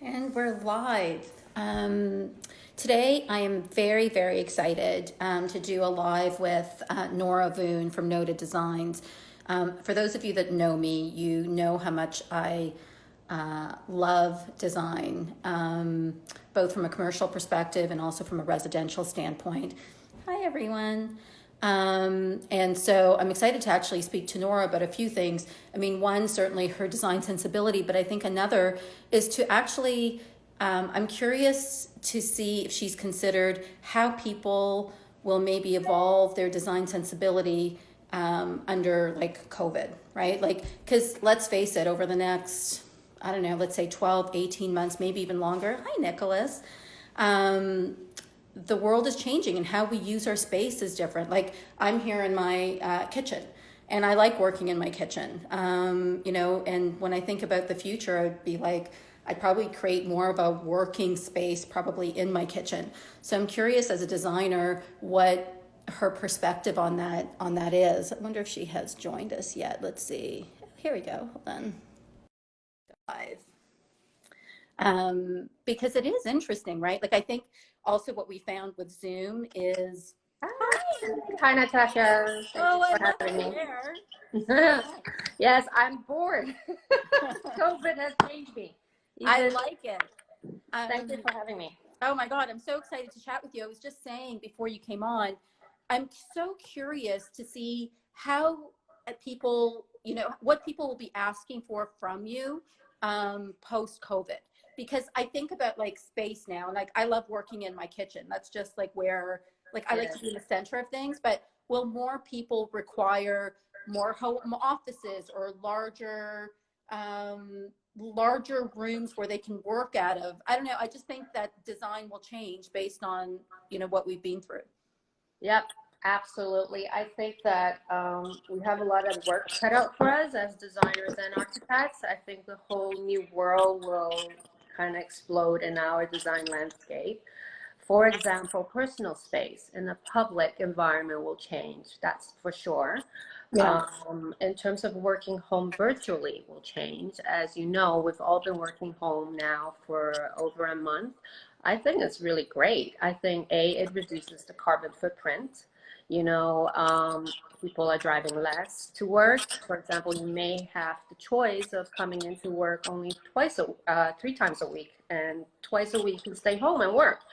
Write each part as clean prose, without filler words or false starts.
And we're live. Today, I am very, very excited to do a live with Nora Voon from Noda Designs. For those of you that know me, you know how much I love design, both from a commercial perspective and also from a residential standpoint. Hi, everyone. And so I'm excited to actually speak to Nora about a few things. I mean, one, certainly her design sensibility, but I think another is to actually, I'm curious to see if she's considered how people will maybe evolve their design sensibility under like COVID, right? Like, because let's face it, over the next, I don't know, let's say 12, 18 months, maybe even longer. Hi, Nicholas. The world is changing and how we use our space is different. Like I'm here in my kitchen and I like working in my kitchen, and when I think about the future, I'd be like, I'd probably create more of a working space probably in my kitchen. So I'm curious as a designer, what her perspective on that is. I wonder if she has joined us yet. Let's see. Here we go. Hold on. Live. Because it is interesting, right? Like I think also what we found with Zoom is Hi. Hi, Natasha. Thank you I for love having your me. hair. Yes, I'm bored. COVID has changed me. I like it. Thank you for having me. Oh my God, I'm so excited to chat with you. I was just saying before you came on, I'm so curious to see how people, what people will be asking for from you post COVID. Because I think about like space now, and like I love working in my kitchen. That's just like where, like I like to be in the center of things. But will more people require more home offices or larger rooms where they can work out of? I don't know. I just think that design will change based on, what we've been through. Yep, absolutely. I think that we have a lot of work cut out for us as designers and architects. I think the whole new world will kind of explode in our design landscape. For example, personal space in a public environment will change, that's for sure. Yeah. In terms of working home virtually will change. As you know, we've all been working home now for over a month. I think it's really great. I think it reduces the carbon footprint. You know, people are driving less to work. For example, you may have the choice of coming into work only 3 times a week, and twice a week you stay home and work.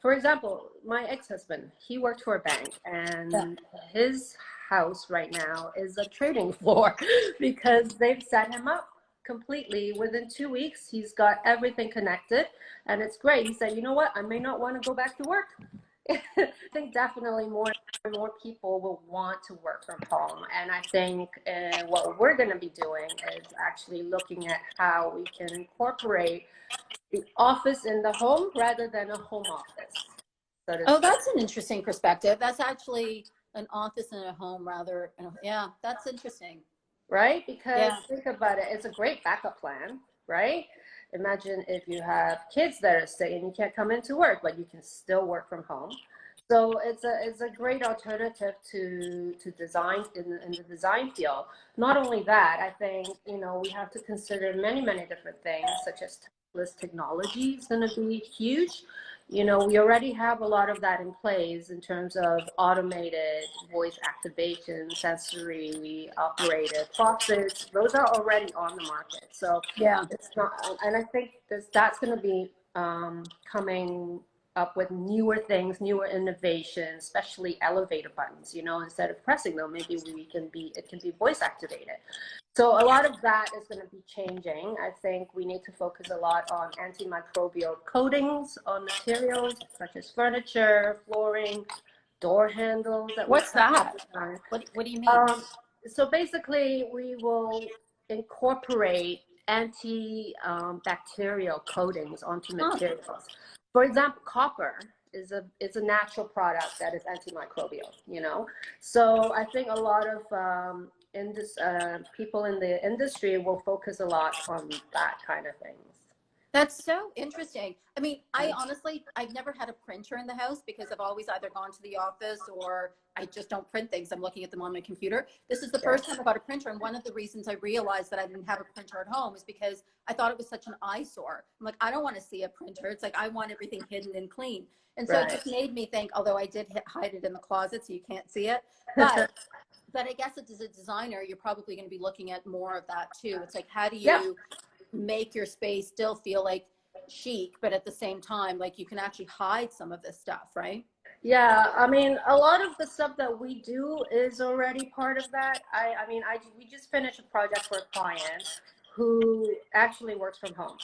For example, my ex-husband, he worked for a bank, and his house right now is a trading floor because they've set him up completely. Within 2 weeks, he's got everything connected, and it's great. He said, you know what, I may not want to go back to work. I think definitely more and more people will want to work from home. And I think what we're going to be doing is actually looking at how we can incorporate the office in the home rather than a home office. Oh, that's an interesting perspective. That's actually an office and a home rather. Yeah, that's interesting. Right? Because think about it, it's a great backup plan, right? Imagine if you have kids that are sick and you can't come into work, but you can still work from home. So it's a great alternative to design in the design field. Not only that, I think, we have to consider many different things, such as touchless technology is going to be huge. We already have a lot of that in place in terms of automated voice activation, sensory operated faucets. Those are already on the market. So it's not, and I think that's going to be coming up with newer things, newer innovations, especially elevator buttons. Instead of pressing them, maybe it can be voice activated. So a lot of that is going to be changing. I think we need to focus a lot on antimicrobial coatings on materials such as furniture, flooring, door handles. What's that? What do you mean? So basically, we will incorporate antibacterial coatings onto materials. For example, copper is a natural product that is antimicrobial. So I think a lot of people in the industry will focus a lot on that kind of things. That's so interesting. I mean, I honestly, I've never had a printer in the house because I've always either gone to the office or I just don't print things. I'm looking at them on my computer. This is the Yeah. first time I got a printer. And one of the reasons I realized that I didn't have a printer at home is because I thought it was such an eyesore. I'm like, I don't want to see a printer. It's like, I want everything hidden and clean. And so it Right. just made me think, although I did hide it in the closet so you can't see it, but I guess as a designer, you're probably going to be looking at more of that too. It's like, how do Yeah. you make your space still feel like chic, but at the same time, like you can actually hide some of this stuff, right? Yeah, I mean, a lot of the stuff that we do is already part of that. We just finished a project for a client who actually works from home.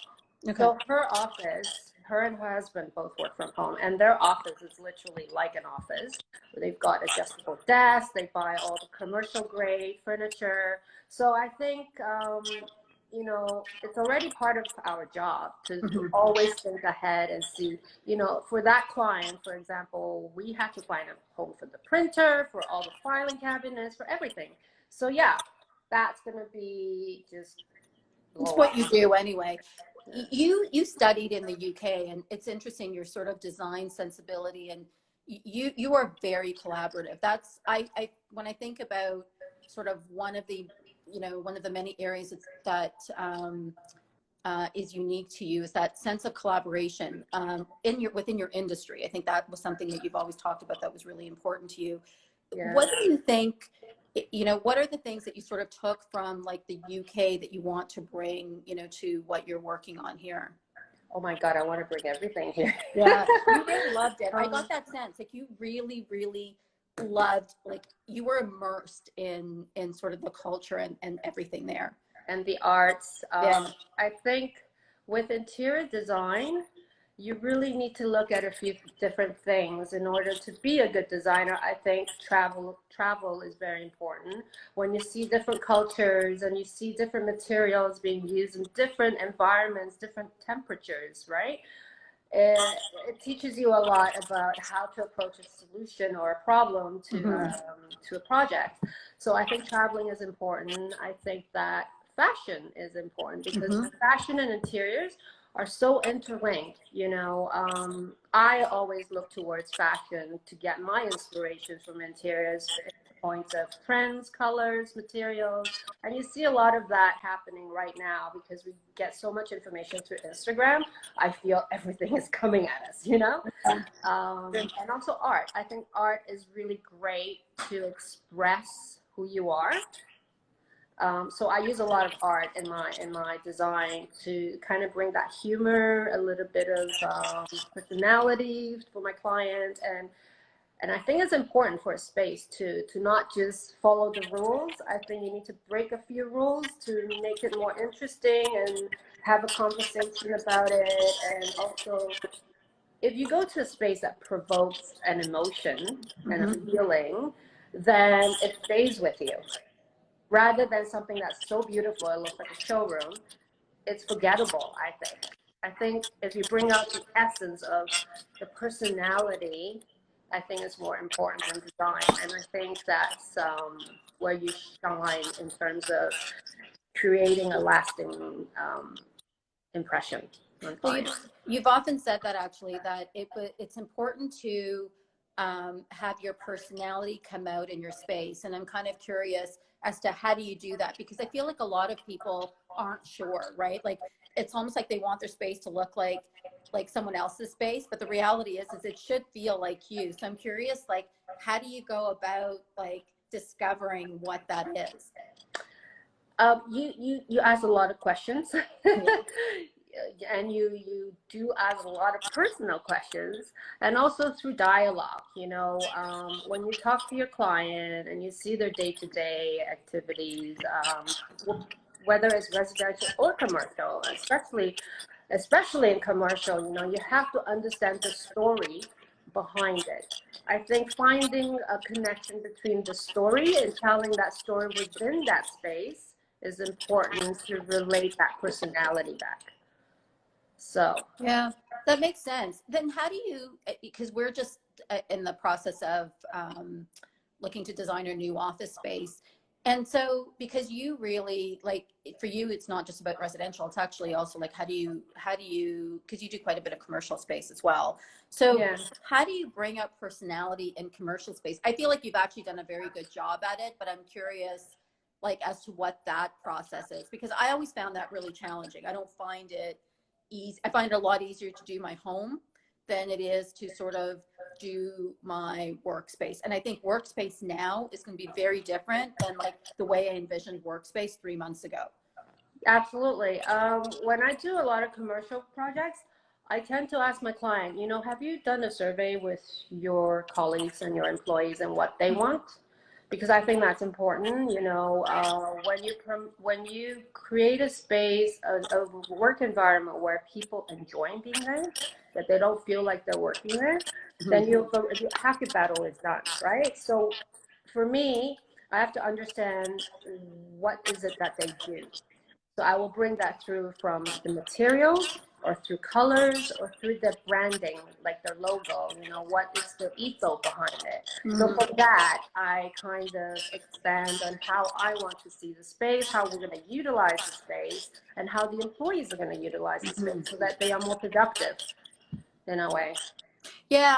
Okay. So her office, her and her husband both work from home, and their office is literally like an office. They've got adjustable desks, they buy all the commercial grade furniture. So I think, it's already part of our job to always think ahead and see, for that client, for example, we had to find a home for the printer, for all the filing cabinets, for everything. So yeah, that's going to be just It's what you do anyway. yeah. You studied in the UK, and it's interesting your sort of design sensibility, and you are very collaborative. That's I when I think about sort of one of the many areas that is unique to you is that sense of collaboration within your industry. I think that was something that you've always talked about that was really important to you. Yeah. What do you think, what are the things that you sort of took from like the UK that you want to bring, to what you're working on here? Oh my God, I want to bring everything here. Yeah, you really loved it. I Um, got that sense. Like you really, really loved, like you were immersed in sort of the culture and everything there. and the arts. Yeah. I think with interior design, you really need to look at a few different things in order to be a good designer. I think travel is very important. When you see different cultures and you see different materials being used in different environments, different temperatures, right? It teaches you a lot about how to approach a solution or a problem to a project. So I think traveling is important. I think that fashion is important because fashion and interiors are so interlinked. I always look towards fashion to get my inspiration from interiors, points of trends, colors, materials. And you see a lot of that happening right now because we get so much information through Instagram. I feel everything is coming at us, and also art. I think art is really great to express who you are. So I use a lot of art in my design to kind of bring that humor, a little bit of personality for my client, and I think it's important for a space to not just follow the rules. I think you need to break a few rules to make it more interesting and have a conversation about it. And also, if you go to a space that provokes an emotion and a feeling, then it stays with you. Rather than something that's so beautiful, it looks like a showroom, it's forgettable, I think. I think if you bring out the essence of the personality, I think it's more important than design. And I think that's where you shine in terms of creating a lasting impression on Well, clients. you've often said that actually, that it's important to have your personality come out in your space. And I'm kind of curious as to how do you do that? Because I feel like a lot of people aren't sure, right? Like it's almost like they want their space to look like someone else's space, but the reality is it should feel like you. So I'm curious, like, how do you go about like discovering what that is? You ask a lot of questions. Yeah. And you do ask a lot of personal questions, and also through dialogue. When you talk to your client and you see their day-to-day activities, whether it's residential or commercial, especially in commercial, you have to understand the story behind it. I think finding a connection between the story and telling that story within that space is important to relate that personality back. So Yeah, that makes sense. Then how do you, because we're just in the process of looking to design a new office space. And so, because you really like, for you, it's not just about residential. It's actually also like, because you do quite a bit of commercial space as well. So, Yeah. how do you bring up personality in commercial space? I feel like you've actually done a very good job at it, but I'm curious, like, as to what that process is, because I always found that really challenging. I don't find it easy. I find it a lot easier to do my home than it is to sort of do my workspace. And I think workspace now is going to be very different than like the way I envisioned workspace 3 months ago. Absolutely. When I do a lot of commercial projects, I tend to ask my client, have you done a survey with your colleagues and your employees and what they want? Because I think that's important. When you create a space, a work environment where people enjoy being there, that they don't feel like they're working there, then half your battle is done, right? So for me, I have to understand what is it that they do. So I will bring that through from the materials or through colors or through the branding, like their logo, what is the ethos behind it. So from that, I kind of expand on how I want to see the space, how we're going to utilize the space, and how the employees are going to utilize the space so that they are more productive in a way. Yeah,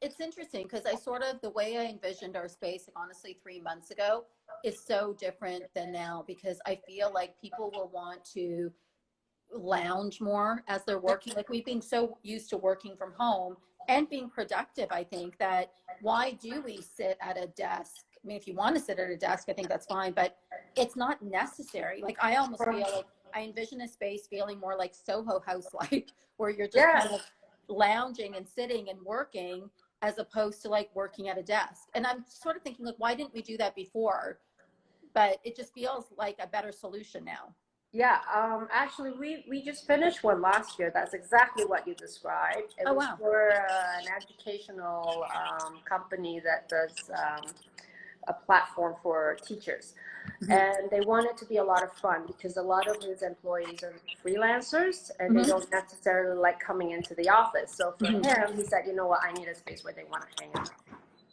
it's interesting because the way I envisioned our space, like, honestly, 3 months ago is so different than now, because I feel like people will want to lounge more as they're working. Like, we've been so used to working from home and being productive, I think, that why do we sit at a desk? I mean, if you want to sit at a desk, I think that's fine, but it's not necessary. Like, I almost feel like I envision a space feeling more like Soho House like, where you're just kind of lounging and sitting and working, as opposed to like working at a desk. And I'm sort of thinking, like, why didn't we do that before? But it just feels like a better solution now. Yeah, actually, we just finished one last year. That's exactly what you described. It was Wow. for an educational company that does a platform for teachers. And they want it to be a lot of fun because a lot of his employees are freelancers and they don't necessarily like coming into the office. So for him, he said, you know what, I need a space where they want to hang out.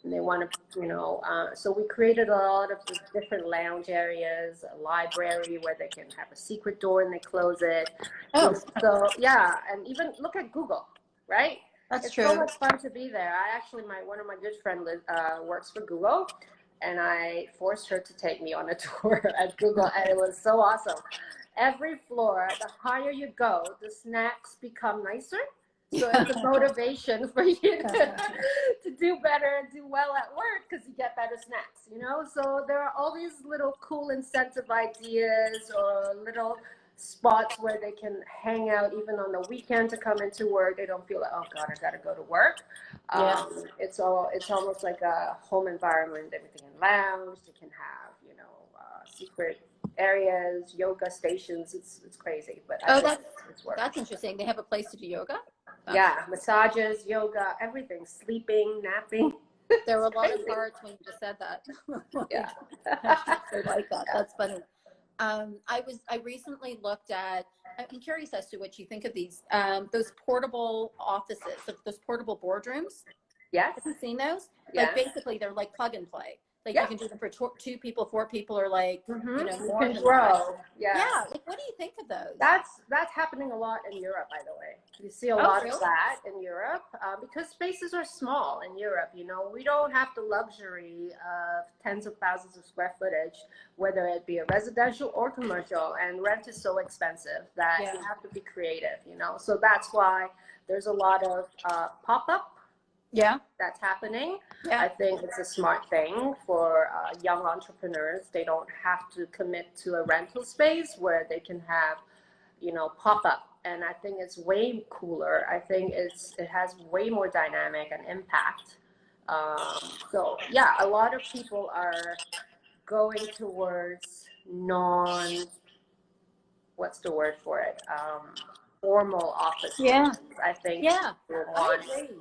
And they want to, so we created a lot of different lounge areas, a library where they can have a secret door and they close it. So yeah, and even look at Google, right? That's it's true. So much fun to be there. I actually, one of my good friends works for Google, and I forced her to take me on a tour at Google, and it was so awesome. Every floor, the higher you go, the snacks become nicer. So it's a motivation for you to do better and do well at work because you get better snacks, So there are all these little cool incentive ideas or little spots where they can hang out even on the weekend to come into work. They don't feel like, oh God, I gotta go to work. It's almost like a home environment. Everything in lounge. They can have, secret areas, yoga stations. It's crazy, but that's interesting. They have a place to do yoga. Yeah, massages, yoga, everything, sleeping, napping. There were a lot of parts when you just said that. Yeah, I like that. That's funny. I recently looked at. I'm curious as to what you think of those portable offices, those portable boardrooms. Yes. Have you seen those? Yes. Like, basically, they're like plug and play. Like, yes. You can do them for 2 people, 4 people, or like, you more can grow. Yeah. Like, what do you think of those? That's happening a lot in Europe, by the way. You see a lot of that in Europe because spaces are small in Europe. We don't have the luxury of tens of thousands of square footage, whether it be a residential or commercial, and rent is so expensive that you have to be creative. So that's why there's a lot of pop-up. That's happening. I think it's a smart thing for young entrepreneurs. They don't have to commit to a rental space where they can have, pop up. And I think it's way cooler. I think it has way more dynamic and impact. So yeah, a lot of people are going towards what's the word for it? Formal office spaces. I think. I agree.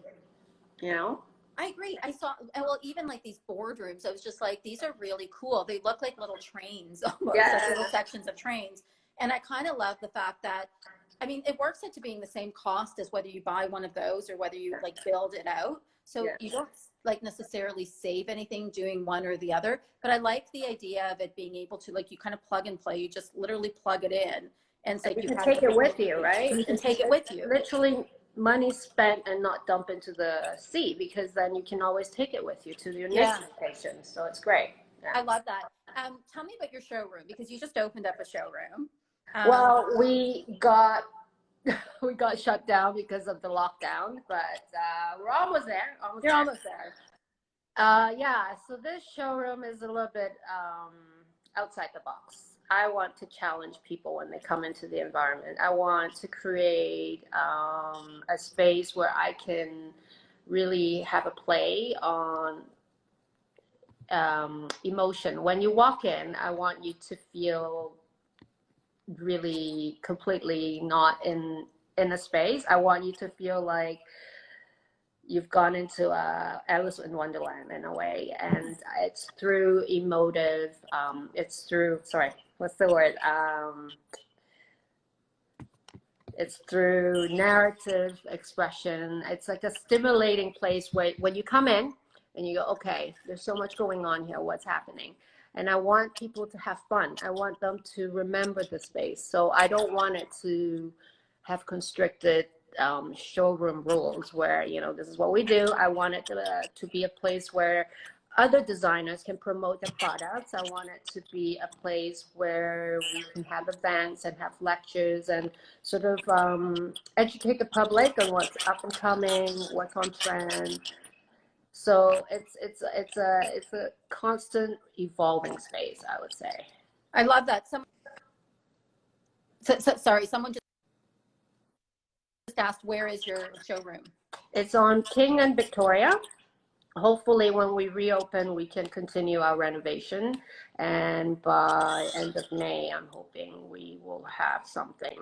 I agree. I saw, well, even like these boardrooms, I was just like, these are really cool. They look like little trains, almost, like little sections of trains. And I kind of love the fact that, I mean, it works out to being the same cost as whether you buy one of those or whether you like build it out. So you don't, like necessarily save anything doing one or the other, but I like the idea of it being able to, like, you kind of plug and play. You just literally plug it in, and it's like You you can have take it with everything, you, right? and you can take it with you. Literally money spent and not dump into the sea, because then you can always take it with you to your next location. So it's great. Yeah. I love that. Tell me about your showroom, because you just opened up a showroom. Well, we got shut down because of the lockdown, but we're almost there. You're almost there. Yeah, so this showroom is a little bit outside the box. I want to challenge people when they come into the environment. I want to create a space where I can really have a play on emotion. When you walk in, I want you to feel really completely not in a space. I want you to feel like you've gone into Alice in Wonderland in a way, and it's through emotive. It's through, sorry, what's the word? It's through narrative expression. It's like a stimulating place where when you come in and you go, okay, there's so much going on here. What's happening? And I want people to have fun. I want them to remember the space. So I don't want it to have constricted showroom rules where, you know, this is what we do. I want it to be a place where other designers can promote their products. I want it to be a place where we can have events and have lectures and sort of educate the public on what's up and coming, what's on trend. So it's a constant evolving space, I would say. I love that. Sorry, someone just asked, where is your showroom? It's on King and Victoria. Hopefully when we reopen, we can continue our renovation. And by end of May, I'm hoping we will have something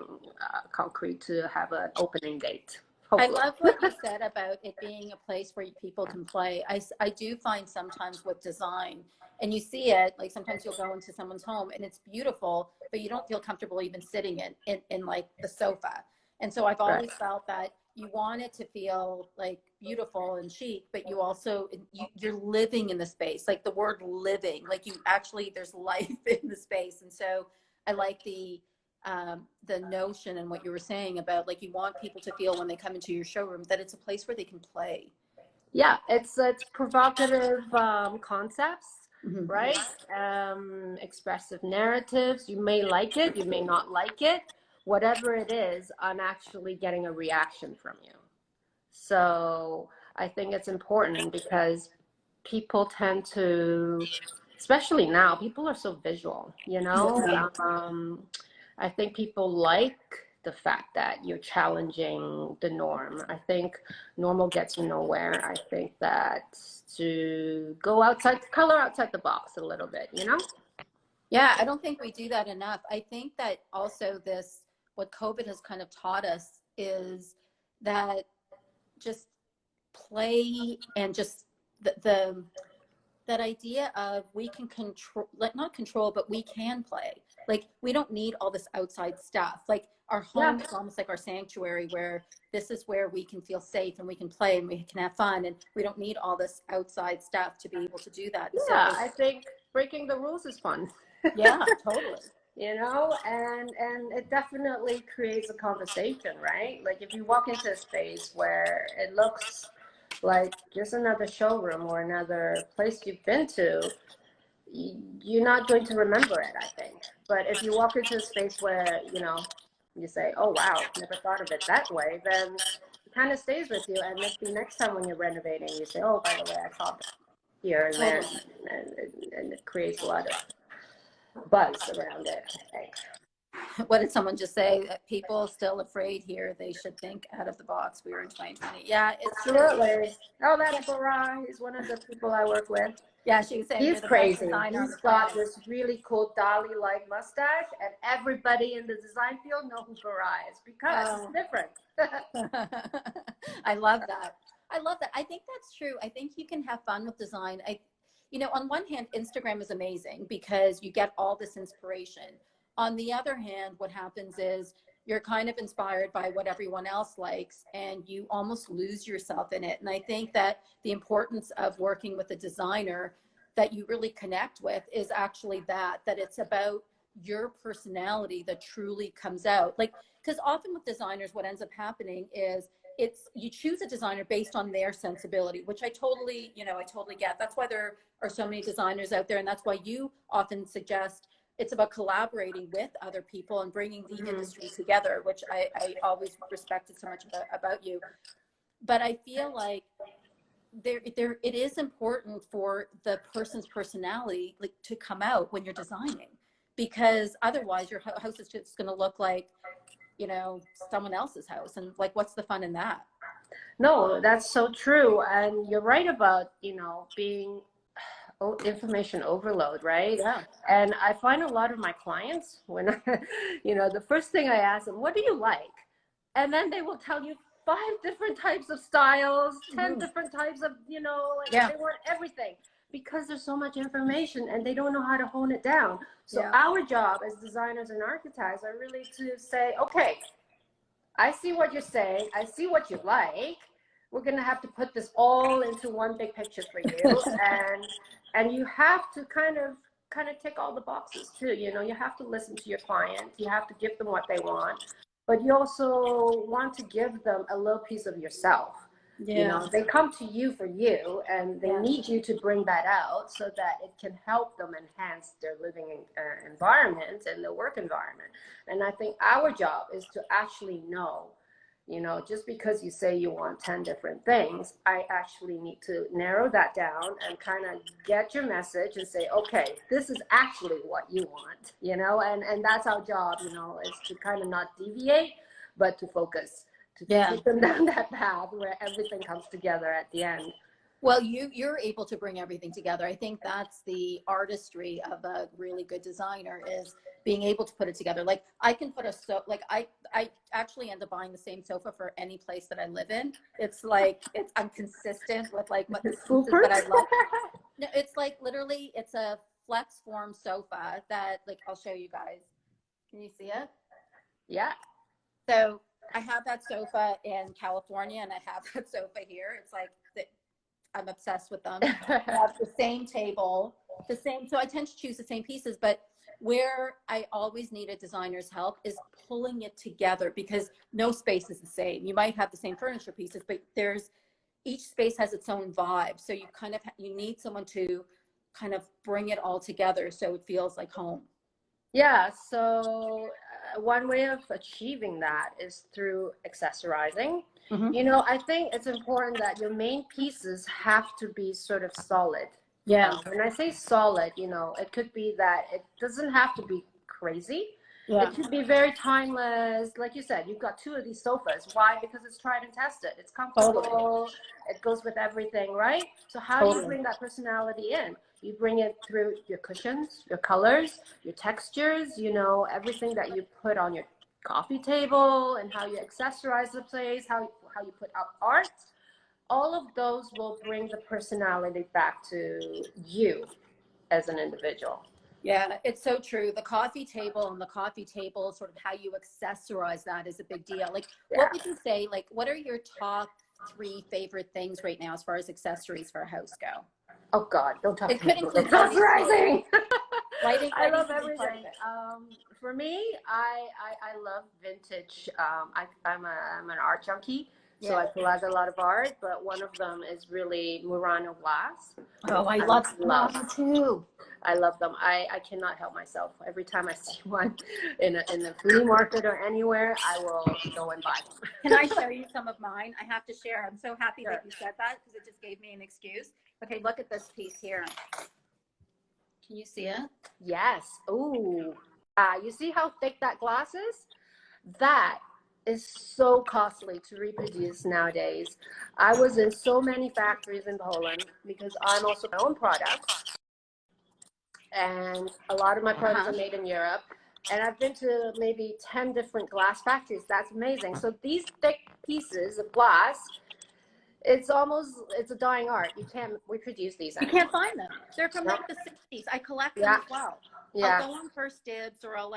concrete to have an opening date. Hopefully. I love what you said about it being a place where people can play. I do find sometimes with design, and you see it, like sometimes you'll go into someone's home and it's beautiful, but you don't feel comfortable even sitting in like the sofa. And so I've always felt that you want it to feel like beautiful and chic, but you also, you're living in the space, like the word living, like you actually, there's life in the space. And so I like the notion and what you were saying about, like, you want people to feel when they come into your showroom that it's a place where they can play. Yeah, it's provocative concepts, right? Expressive narratives. You may like it, you may not like it. Whatever it is, I'm actually getting a reaction from you. So I think it's important because people tend to, especially now, people are so visual, you know? I think people like the fact that you're challenging the norm. I think normal gets you nowhere. I think that to go outside, color outside the box a little bit, you know? Yeah, I don't think we do that enough. I think that also what COVID has kind of taught us is that just play and just that idea of we can control, like not control, but we can play. Like we don't need all this outside stuff. Like our home is almost like our sanctuary, where this is where we can feel safe and we can play and we can have fun, and we don't need all this outside stuff to be able to do that. Yeah, so I think breaking the rules is fun. Yeah, totally. You know, and it definitely creates a conversation, right? Like if you walk into a space where it looks like just another showroom or another place you've been to, you're not going to remember it, I think. But if you walk into a space where, you know, you say, oh wow, never thought of it that way, then it kind of stays with you. And maybe next time when you're renovating, you say, oh, by the way, I saw that here and there, and it creates a lot of buzz around it, I think. What did someone just say? That people still afraid here, they should think out of the box. We were in 2020. Yeah, it's absolutely. Oh, that's Nora. He's one of the people I work with. Yeah, she was saying he's crazy. He's got this really cool Dali-like mustache, and everybody in the design field know who Nora is because it's different. I love that. I love that. I think that's true. I think you can have fun with design. You know, on one hand, Instagram is amazing because you get all this inspiration. On the other hand, what happens is you're kind of inspired by what everyone else likes, and you almost lose yourself in it. And I think that the importance of working with a designer that you really connect with is actually that it's about your personality that truly comes out. Like, because often with designers, what ends up happening is it's, you choose a designer based on their sensibility, which I totally, I totally get. That's why there are so many designers out there. And that's why you often suggest it's about collaborating with other people and bringing the industry together, which I always respected so much about you. But I feel like it is important for the person's personality, like, to come out when you're designing, because otherwise your house is just going to look like, someone else's house. And like, what's the fun in that? No, that's so true. And you're right about, being information overload, right? Yeah. And I find a lot of my clients, when the first thing I ask them, what do you like? And then they will tell you 5 different types of styles, 10 different types of, they want everything, because there's so much information and they don't know how to hone it down. So our job as designers and architects are really to say, okay, I see what you're saying, I see what you like. We're going to have to put this all into one big picture for you. and you have to kind of tick all the boxes too. You have to listen to your client. You have to give them what they want, but you also want to give them a little piece of yourself. Yeah. They come to you for you, and they need you to bring that out so that it can help them enhance their living environment and their work environment. And I think our job is to actually know, just because you say you want 10 different things, I actually need to narrow that down and kind of get your message and say, okay, this is actually what you want, and that's our job, is to kind of not deviate, but to focus, to take them down that path where everything comes together at the end. Well, you're able to bring everything together. I think that's the artistry of a really good designer, is being able to put it together. Like, I can put I actually end up buying the same sofa for any place that I live in. It's like, I'm consistent with like what the pieces that I love. No, it's like, literally, it's a flex form sofa that, like, I'll show you guys. Can you see it? Yeah. So I have that sofa in California, and I have that sofa here. It's like, I'm obsessed with them. I have the same table, so I tend to choose the same pieces, but where I always need a designer's help is pulling it together, because no space is the same. You might have the same furniture pieces, but each space has its own vibe. So you need someone to kind of bring it all together so it feels like home. Yeah, so one way of achieving that is through accessorizing. I think it's important that your main pieces have to be sort of solid. Yeah. When I say solid, it could be that it doesn't have to be crazy. Yeah. It could be very timeless. Like you said, you've got 2 of these sofas. Why? Because it's tried and tested. It's comfortable. Totally. It goes with everything, right? So how do you bring that personality in? You bring it through your cushions, your colors, your textures, everything that you put on your coffee table, and how you accessorize the place, how you put up art. All of those will bring the personality back to you as an individual. Yeah, it's so true. The coffee table, sort of how you accessorize that is a big deal. Like, what would you say, like, what are your top 3 favorite things right now as far as accessories for a house go? Oh God, don't talk to me. It could include accessorizing. Lighting. I love everything. For me, I love vintage. I'm an art junkie. So I collect a lot of art, but one of them is really Murano Glass. Oh, I love Murano too. I love them. I cannot help myself. Every time I see one in a flea market or anywhere, I will go and buy them. Can I show you some of mine? I have to share. I'm so happy that you said that, because it just gave me an excuse. Okay, look at this piece here. Can you see it? Yes. Ooh. You see how thick that glass is? That is so costly to reproduce nowadays. I was in so many factories in Poland, because I'm also my own products. And a lot of my products are made in Europe. And I've been to maybe 10 different glass factories. That's amazing. So these thick pieces of glass, it's a dying art. You can't reproduce these You anymore. can't find them. They're from No. like the 60s. I collect them Yeah. as well. Yeah. I'll go on First Dibs, or I'll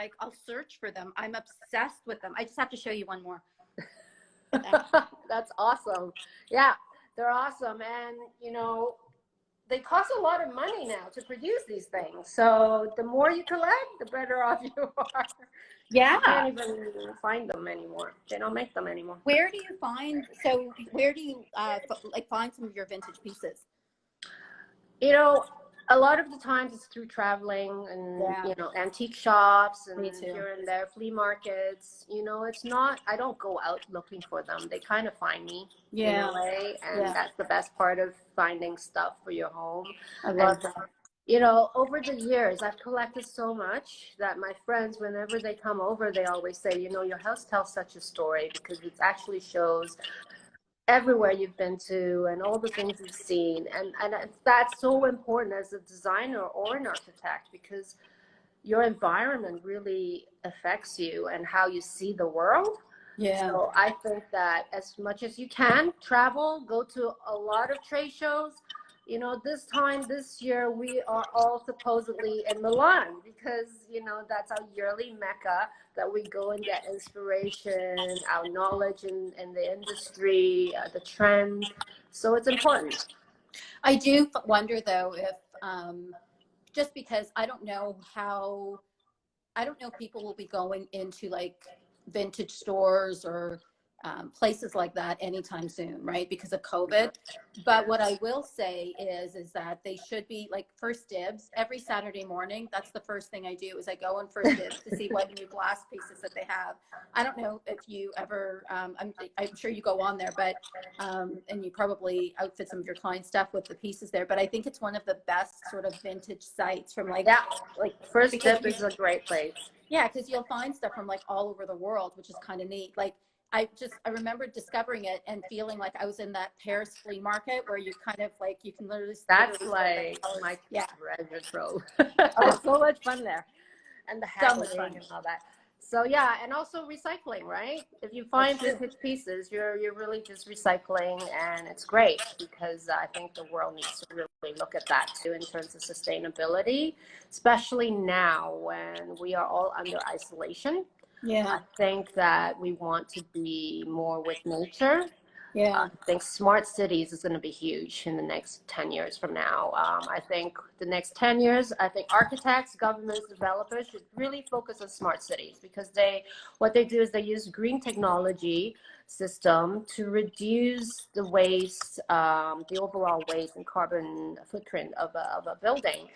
search for them. I'm obsessed with them. I just have to show you one more. That's awesome. Yeah, they're awesome. And, they cost a lot of money now to produce these things. So the more you collect, the better off you are. Yeah. You can't even find them anymore. They don't make them anymore. Where do you find find some of your vintage pieces? A lot of the times it's through traveling and, antique shops and here and there, flea markets. It's not, I don't go out looking for them. They kind of find me in a way. And that's the best part of finding stuff for your home. I love that. Over the years, I've collected so much that my friends, whenever they come over, they always say, your house tells such a story because it actually shows everywhere you've been to and all the things you've seen. And that's so important as a designer or an architect, because your environment really affects you and how you see the world. Yeah. So I think that as much as you can, travel, go to a lot of trade shows. This year, we are all supposedly in Milan because, that's our yearly mecca that we go and get inspiration, our knowledge in the industry, the trends. So it's important. I do wonder, though, if just because I don't know if people will be going into like vintage stores or places like that anytime soon, right? Because of COVID. But what I will say is that they should be like First Dibs every Saturday morning. That's the first thing I do is I go on First Dibs to see what new glass pieces that they have. I don't know if you ever, I'm sure you go on there, but, and you probably outfit some of your client stuff with the pieces there, but I think it's one of the best sort of vintage sites from like First Dibs is a great place. Yeah, because you'll find stuff from like all over the world, which is kind of neat. Like I remember discovering it and feeling like I was in that Paris flea market where you kind of like, you can literally. That's like my treasure trove. Oh, so much fun there. And the so haggling and all that. So yeah, and also recycling, right? If you find vintage pieces, you're really just recycling, and it's great because I think the world needs to really look at that too in terms of sustainability, especially now when we are all under isolation. Yeah. I think that we want to be more with nature. Yeah. I think smart cities is going to be huge in the next 10 years from now. I think the next 10 years, I think architects, governments, developers should really focus on smart cities because what they do is they use green technology system to reduce the waste, the overall waste and carbon footprint of a building.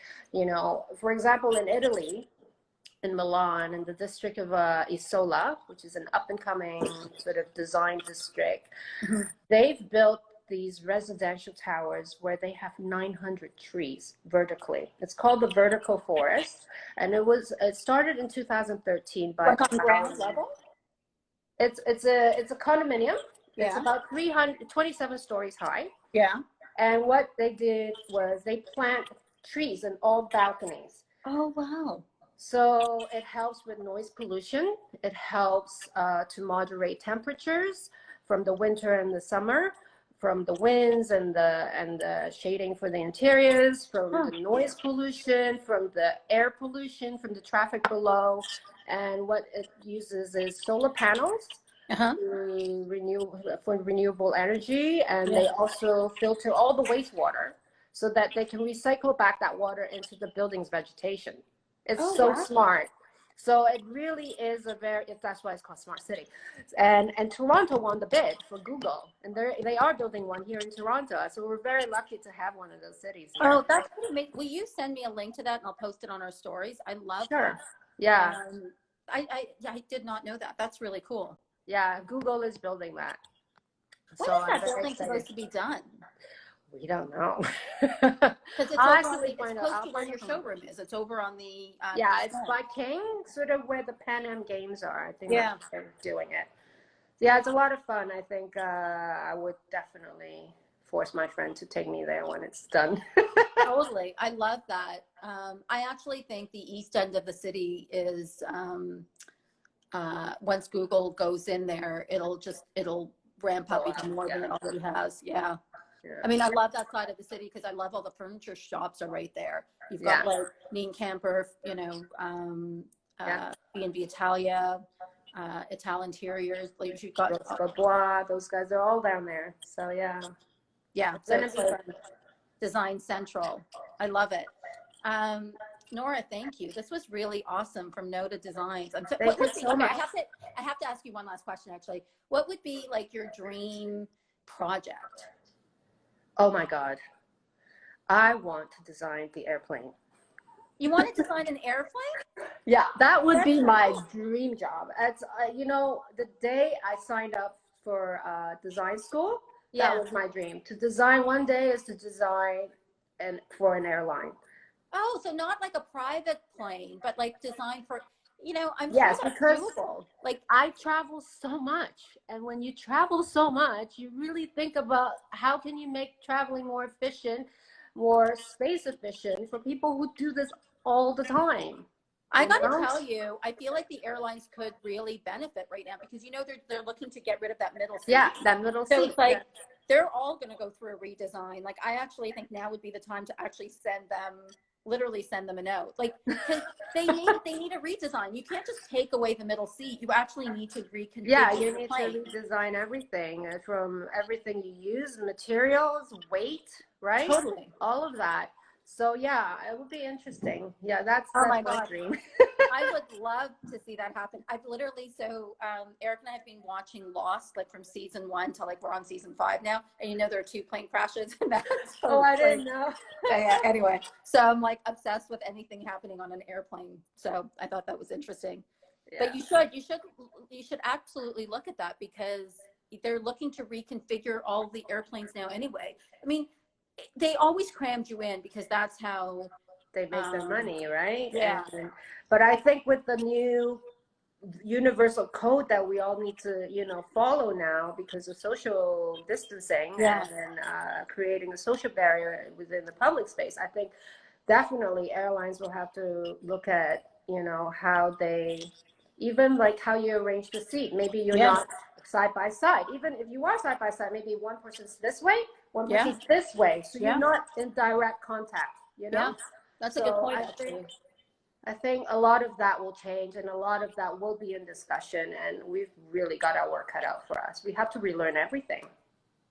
For example, in Italy, in Milan, in the district of Isola, which is an up-and-coming sort of design district, they've built these residential towers where they have 900 trees vertically. It's called the vertical forest, and it started in 2013 by like on ground level. It's a condominium. Yeah. It's about 327 stories high. Yeah. And what they did was they plant trees in all balconies. Oh wow. So it helps with noise pollution. It helps to moderate temperatures from the winter and the summer, from the winds and the shading for the interiors, from the noise pollution, from the air pollution, from the traffic below. And what it uses is solar panels for renewable energy. And they also filter all the wastewater so that they can recycle back that water into the building's vegetation. It's smart. So it really is that's why it's called Smart City. And Toronto won the bid for Google, and they are building one here in Toronto. So we're very lucky to have one of those cities here. Oh, that's pretty amazing. Will you send me a link to that and I'll post it on our stories? I love that. Yeah. I did not know that. That's really cool. Yeah, Google is building that. When is that building supposed to be done? We don't know. Because it's close to where your showroom is. It's over on the it's by King, sort of where the Pan Am Games are. I think that's where they're doing it. Yeah, it's a lot of fun. I think I would definitely force my friend to take me there when it's done. Totally. I love that. I actually think the east end of the city is once Google goes in there, it'll ramp up even more than it already has. Yeah. I mean, I love that side of the city because I love all the furniture shops are right there. You've got like Neen Camper, you know, B&B Italia, Ital Interiors. Like you've got Bois, those guys are all down there. So yeah. Yeah. So it's like Design Central. I love it. Nora, thank you. This was really awesome from Noda Designs. Thank you so much. I have to ask you one last question, actually. What would be like your dream project? Oh my God. I want to design the airplane. You want to design an airplane? Yeah, that would be my dream job. It's, you know, the day I signed up for design school, that was my dream. To design one day is to design for an airline. Oh, so not like a private plane, but like design for, you know, I'm sure that's because doable. Like I travel so much, and when you travel so much, you really think about how can you make traveling more efficient, more space efficient for people who do this all the time. I got to tell you, I feel like the airlines could really benefit right now because, you know, they're looking to get rid of that middle seat. Yeah, that middle seat. So it's like they're all going to go through a redesign. Like I actually think now would be the time to actually literally send them a note. Like they need a redesign. You can't just take away the middle seat. You actually need to reconfigure. Yeah, you need to redesign everything from everything you use, materials, weight, right? Totally. All of that. So yeah, it would be interesting. Yeah, that's my dream. I would love to see that happen. I've literally, Eric and I have been watching Lost, like from season 1 to like we're on season 5 now. And you know, there are 2 plane crashes in that. So I didn't know. Yeah, anyway, so I'm like obsessed with anything happening on an airplane. So I thought that was interesting. Yeah. But you should absolutely look at that because they're looking to reconfigure all the airplanes now anyway. I mean, they always crammed you in because that's how they make their money, right? Yeah. But I think with the new universal code that we all need to, you know, follow now because of social distancing and creating a social barrier within the public space, I think definitely airlines will have to look at, you know, how they, even like how you arrange the seat. Maybe you're not side by side. Even if you are side by side, maybe one person's this way, one person's this way. So you're not in direct contact, you know? Yeah. That's a good point, actually. I think a lot of that will change and a lot of that will be in discussion, and we've really got our work cut out for us. We have to relearn everything.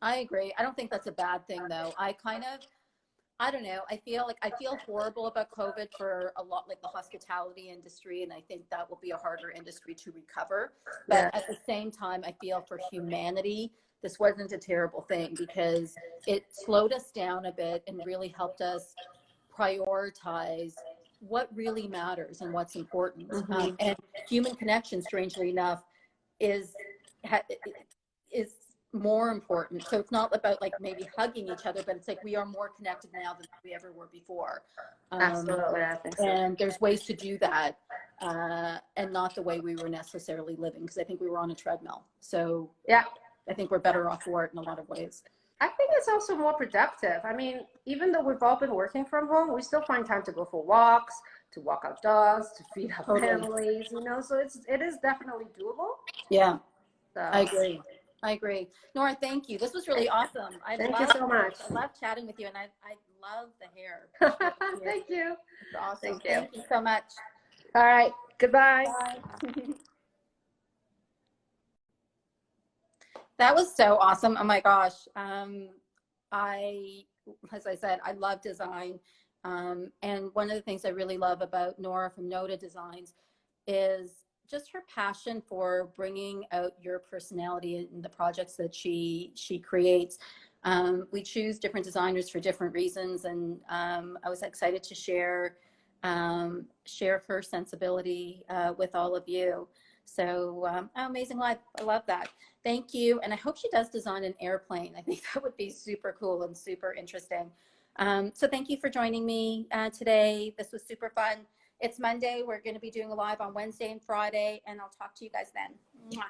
I agree. I don't think that's a bad thing, though. I don't know. I feel horrible about COVID for a lot, like the hospitality industry, and I think that will be a harder industry to recover. But at the same time, I feel for humanity, this wasn't a terrible thing because it slowed us down a bit and really helped us prioritize what really matters and what's important. Mm-hmm. And human connection, strangely enough, is more important. So it's not about like maybe hugging each other, but it's like we are more connected now than we ever were before. Absolutely, I think so. And there's ways to do that, and not the way we were necessarily living, because I think we were on a treadmill. So yeah, I think we're better off for it in a lot of ways. I think it's also more productive. I mean, even though we've all been working from home, we still find time to go for walks, to walk our dogs, to feed our families, you know, so it is definitely doable. Yeah, so. I agree. Nora, thank you. This was really awesome. Thank you so much. I love chatting with you, and I love the hair. Thank you. It's awesome. Thank you so much. All right. Goodbye. Bye. That was so awesome. Oh my gosh. As I said, I love design. And one of the things I really love about Nora from Noda Designs is just her passion for bringing out your personality in the projects that she creates. We choose different designers for different reasons, and I was excited to share her sensibility with all of you. So amazing life. I love that. Thank you. And I hope she does design an airplane. I think that would be super cool and super interesting. So thank you for joining me today. This was super fun. It's Monday. We're going to be doing a live on Wednesday and Friday, and I'll talk to you guys then. Mwah.